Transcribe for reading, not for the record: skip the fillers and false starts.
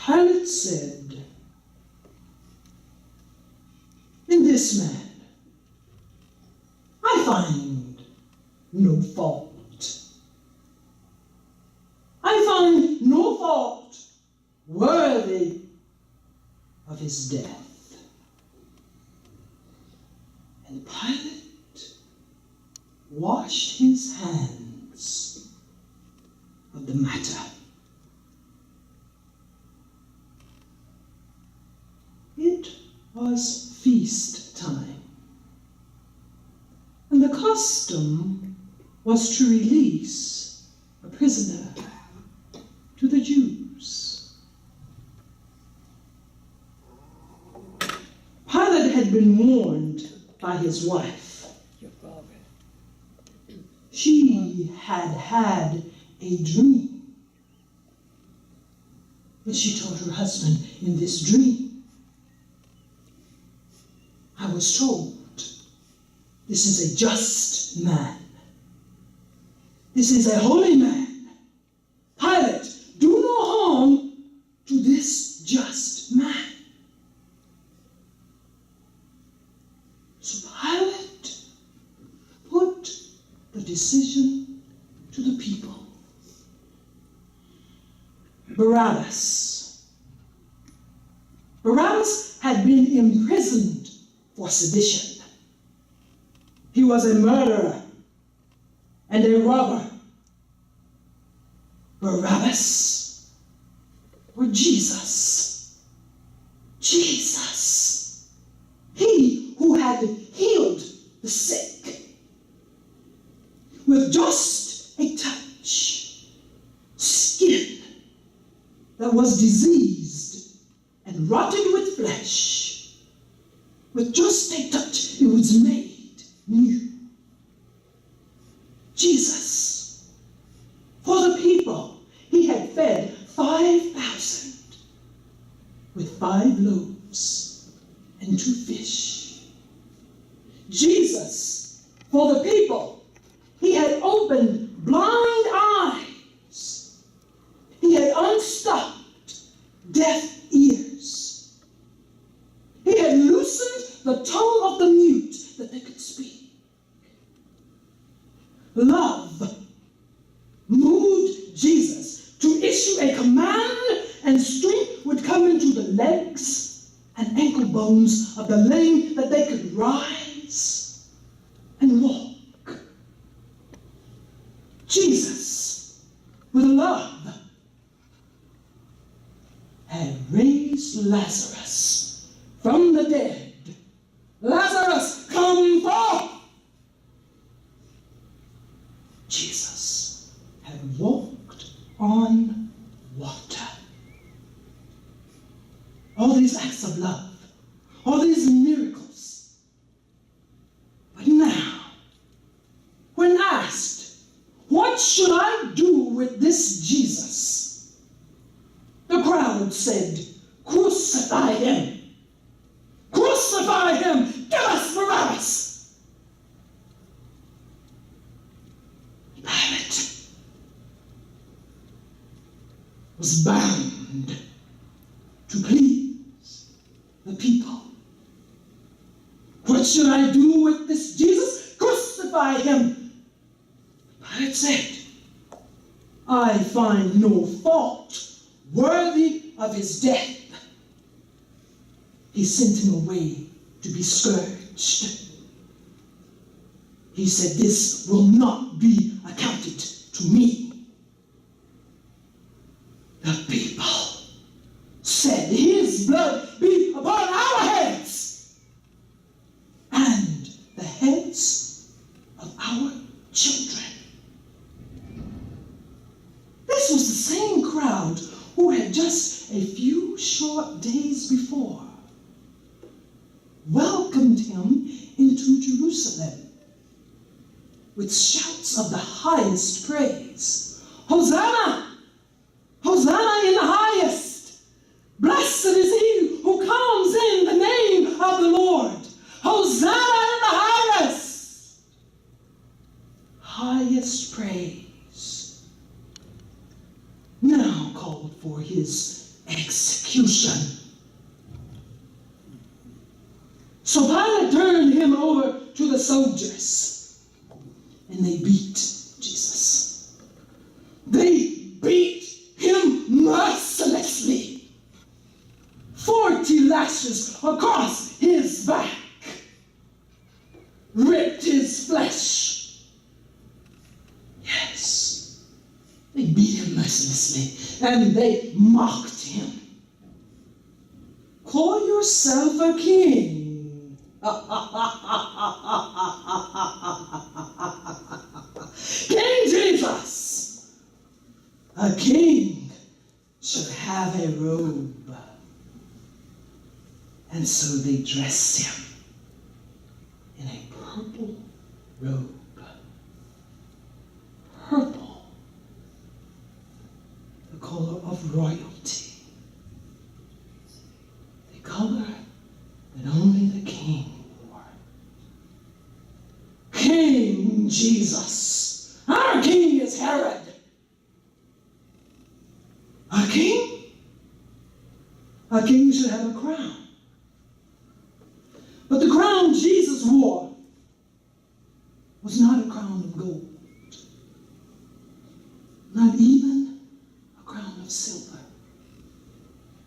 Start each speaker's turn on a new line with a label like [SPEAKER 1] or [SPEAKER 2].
[SPEAKER 1] Pilate said, "In this man I find no fault. I find no fault worthy of his death." And Pilate washed his hands of the matter. It was feast time, and the custom was to release a prisoner to the Jews. Pilate had been warned by his wife. She had had a dream. And she told her husband, "In this dream, I was told this is a just man. This is a holy man. Pilate, do no harm to this just man." So Pilate put the decision to the people. Barabbas. Barabbas had been imprisoned for sedition. He was a murderer and a robber. Barabbas or Jesus. Jesus. He who had healed the sick with just a touch. Skin that was diseased and rotted with flesh. With just a touch, it was made new. Jesus, for the people, he had fed 5,000 with 5 loaves and 2 fish. Jesus, for the people, he had opened blind eyes. He had unstopped deaf ears. He had loosened the tongue of the mute that they could speak. Love moved Jesus to issue a command, and strength would come into the legs and ankle bones of the lame that they could rise and walk. Jesus, with love, had raised Lazarus from the dead. "Lazarus, come forth!" Jesus had walked on water. All these acts of love, all these miracles. But now, when asked, "What should I do with this Jesus?" the crowd said, "Crucify him! Crucify him! Give us Barabbas!" Pilate was bound to please the people. "What should I do with this Jesus? Crucify him!" Pilate said, "I find no fault worthy of his death." He sent him away to be scourged. He said, "This will not be accounted to me." The people said, "His blood be upon our heads and the heads of our children." This was the same crowd who had just a few short days before welcomed him into Jerusalem with shouts of the highest praise. "Hosanna! Hosanna in the highest! Blessed is he who comes in the name of the Lord! Hosanna in the highest!" Highest praise now called for his execution. execution. So Pilate turned him over to the soldiers, and they beat Jesus. They beat him mercilessly. 40 lashes across his back, ripped his flesh. Yes, they beat him mercilessly, and they mocked him. Call yourself a king. King Jesus, a king should have a robe. And so they dressed him in a purple robe. Purple, the color of royalty, the color that only the king wore. King Jesus. Our king is Herod. A king? A king should have a crown. But the crown Jesus wore was not a crown of gold. Not even